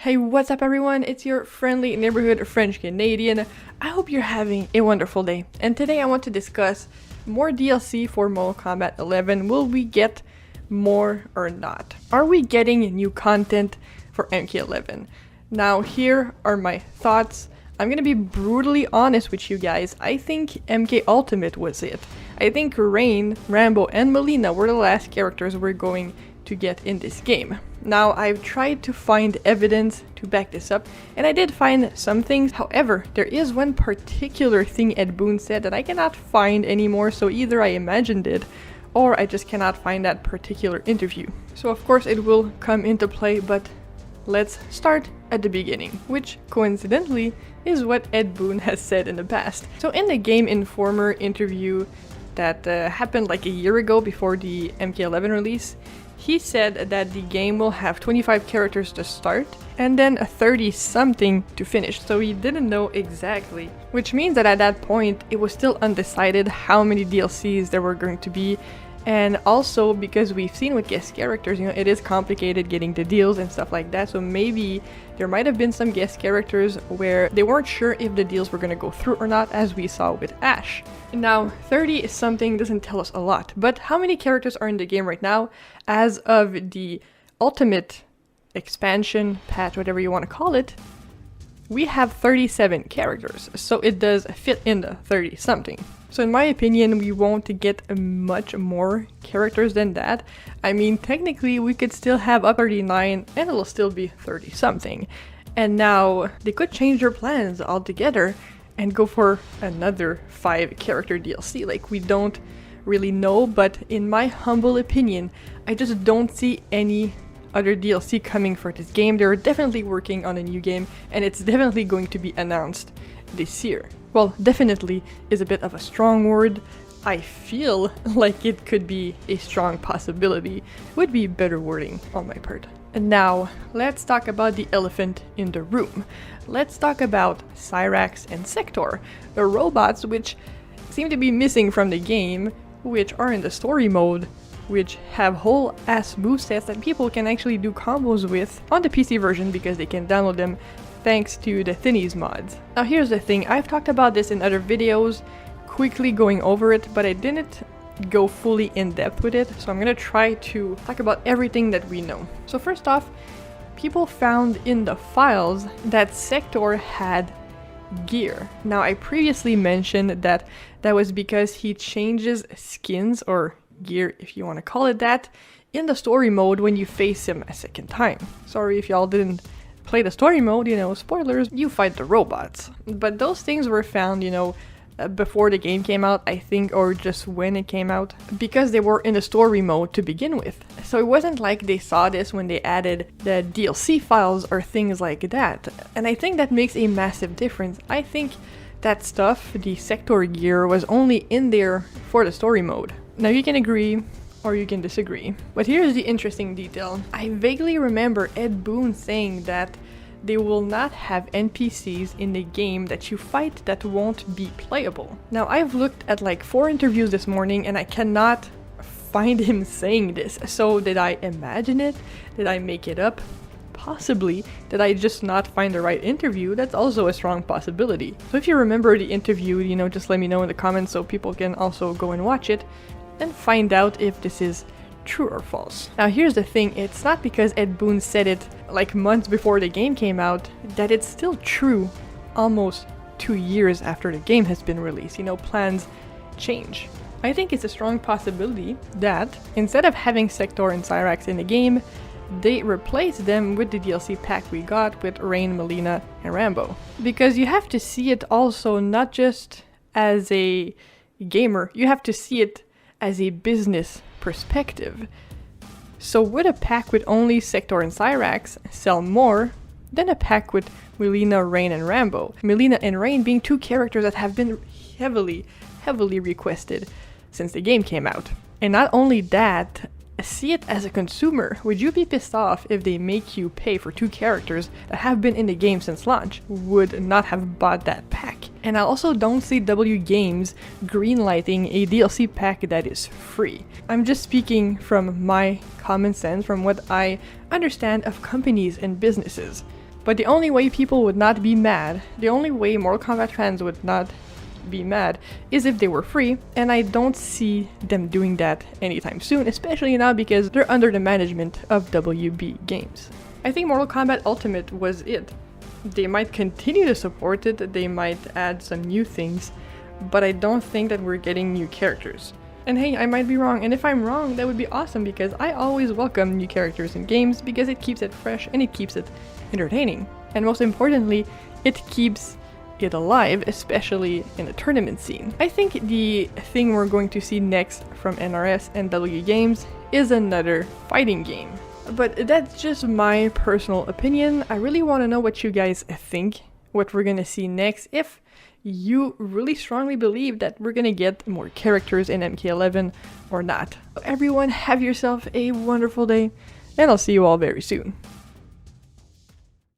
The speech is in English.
Hey, what's up everyone? It's your friendly neighborhood French Canadian. I hope you're having a wonderful day. And today I want to discuss more DLC for Mortal Kombat 11. Will we get more or not? Are we getting new content for MK11? Now here are my thoughts. I'm gonna be brutally honest with you guys. I think MK Ultimate was it. I think Rain, Rambo, and Melina were the last characters we're going to get in this game. Now, I've tried to find evidence to back this up, and I did find some things. However, there is one particular thing Ed Boon said that I cannot find anymore, so either I imagined it, or I just cannot find that particular interview. So of course it will come into play, but let's start at the beginning, which coincidentally is what Ed Boon has said in the past. So in the Game Informer interview that happened like a year ago before the MK11 release, he said that the game will have 25 characters to start and then 30 something to finish, so he didn't know exactly. Which means that at that point it was still undecided how many DLCs there were going to be, and also because we've seen with guest characters, you know, it is complicated getting the deals and stuff like that, so maybe there might have been some guest characters where they weren't sure if the deals were going to go through or not, as we saw with Ash. Now, 30 something doesn't tell us a lot, but how many characters are in the game right now? As of the Ultimate expansion, patch, whatever you want to call it, we have 37 characters, so it does fit in the 30 something. So in my opinion, we won't get much more characters than that. I mean, technically we could still have up 39 and it'll still be 30 something. And now they could change their plans altogether and go for another 5 character DLC. Like, we don't really know, but in my humble opinion, I just don't see any other DLC coming for this game. They're definitely working on a new game, and it's definitely going to be announced this year. Well, definitely is a bit of a strong word. I feel like it could be a strong possibility. Would be better wording on my part. And now, let's talk about the elephant in the room. Let's talk about Cyrax and Sector, the robots which seem to be missing from the game, which are in the story mode, which have whole ass movesets that people can actually do combos with on the PC version because they can download them thanks to the Thinnies mods. Now here's the thing, I've talked about this in other videos, quickly going over it, but I didn't go fully in depth with it, so I'm gonna try to talk about everything that we know. So first off, people found in the files that Sector had gear. Now I previously mentioned that that was because he changes skins, or gear if you want to call it that, in the story mode when you face him a second time. Sorry if y'all didn't play the story mode, you know, spoilers, you fight the robots. But those things were found, you know, before the game came out, I think, or just when it came out, because they were in the story mode to begin with. So it wasn't like they saw this when they added the DLC files or things like that. And I think that makes a massive difference. I think that stuff, the Sector gear, was only in there for the story mode. Now you can agree or you can disagree, but here's the interesting detail. I vaguely remember Ed Boon saying that they will not have NPCs in the game that you fight that won't be playable. Now I've looked at like 4 interviews this morning and I cannot find him saying this. So did I imagine it? Did I make it up? Possibly. Did I just not find the right interview? That's also a strong possibility. So if you remember the interview, you know, just let me know in the comments so people can also go and watch it and find out if this is true or false. Now here's the thing, it's not because Ed Boon said it like months before the game came out that it's still true almost 2 years after the game has been released. You know, plans change. I think it's a strong possibility that instead of having Sector and Cyrax in the game, they replaced them with the DLC pack we got with Rain, Melina, and Rambo. Because you have to see it also not just as a gamer, you have to see it as a business perspective. So would a pack with only Sector and Cyrax sell more than a pack with Melina, Rain, and Rambo? Melina and Rain being 2 characters that have been heavily requested since the game came out. And not only that, see it as a consumer. Would you be pissed off if they make you pay for 2 characters that have been in the game since launch? Would not have bought that pack. And I also don't see W Games greenlighting a DLC pack that is free. I'm just speaking from my common sense, from what I understand of companies and businesses. But the only way people would not be mad, the only way Mortal Kombat fans would not be mad, is if they were free, and I don't see them doing that anytime soon, especially now because they're under the management of WB Games. I think Mortal Kombat Ultimate was it. They might continue to support it, they might add some new things, but I don't think that we're getting new characters. And hey, I might be wrong, and if I'm wrong, that would be awesome because I always welcome new characters in games because it keeps it fresh and it keeps it entertaining. And most importantly, it keeps it alive, especially in the tournament scene. I think the thing we're going to see next from NRS and W Games is another fighting game. But that's just my personal opinion. I really want to know what you guys think, what we're gonna see next, if you really strongly believe that we're gonna get more characters in MK11 or not. Everyone, have yourself a wonderful day, and I'll see you all very soon.